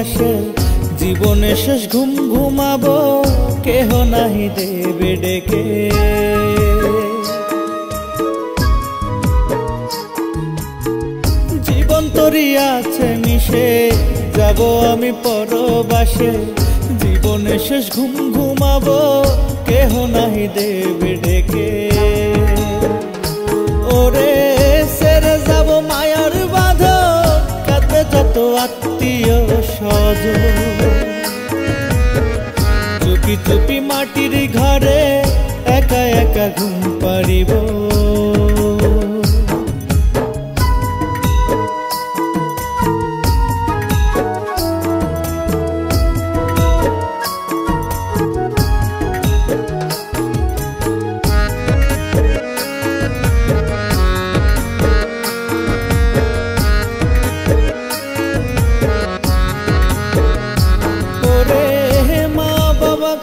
বাসে জীবনে শেষ ঘুম ঘুমাবো কেহ নাহি দেবে ডেকে জীবন তরি আছে মিশে যাব আমি পরবাসে জীবনে শেষ ঘুম ঘুমাবো কেহ নাহি দেবে ডেকে ওরে সেরে যাব মায়ার বাঁধন কাঁদবে যত আত্মীয় স্বজন চুপি চুপি মাটির ঘরে একা একা ঘুম পারিব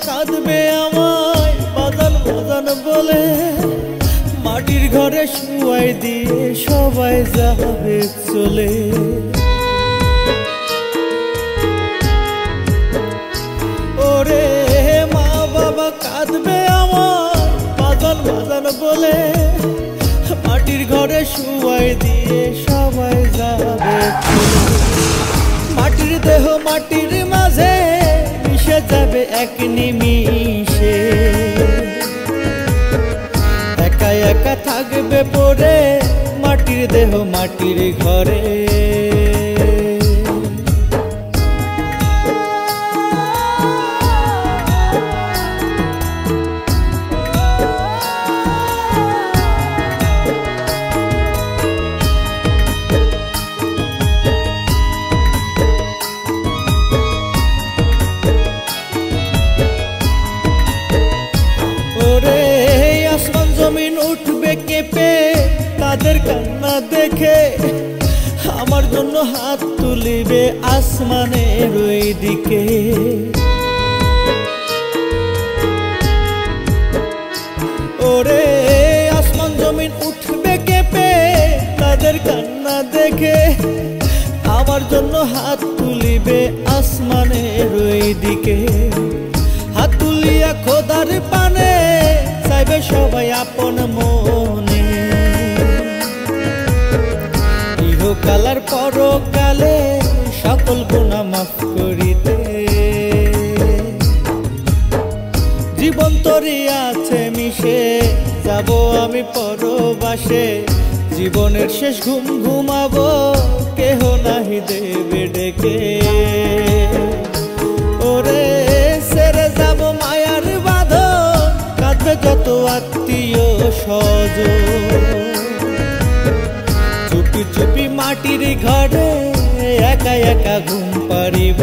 কাঁদবে আমায় বাজান বাজান বলে মাটির ঘরে শুয়াই দিয়ে সবাই যাবে চলে ওরে মা বাবা কাঁদবে আমায় বাজান বাজান বলে মাটির ঘরে শুয়াই দিয়ে সবাই যাবে চলে মাটির দেহ মাটির মাঝে মিশে যাবে এক নিমিষে একা একা থাকবে পড়ে মাটির দেহ মাটির ঘরে আসমান জমিন উঠবে কেঁপে তাদের কান্না দেখে আমার জন্য হাত তুলিবে আসমানের ওই দিকে ওরে আসমান জমিন উঠবে কেঁপে তাদের কান্না দেখে আমার জন্য হাত তুলিবে আসমানের ওই দিকে হাত তুলিয়া খোদার পানে চাইবে সবাই আপন মনে ইহকালার পরকালে সকল গুনাহ মাফ করিতে জীবন তরি আছে মিশে যাব আমি পরবাসে জীবনের শেষ ঘুম ঘুমাবো কেহ নাহি দেবে ডেকে ওরে সেরে যাব মায়ার বাঁধন কাঁদবে যত আত্মীয় স্বজন চুপি চুপি মাটির ঘরে একা একা ঘুম পারিব।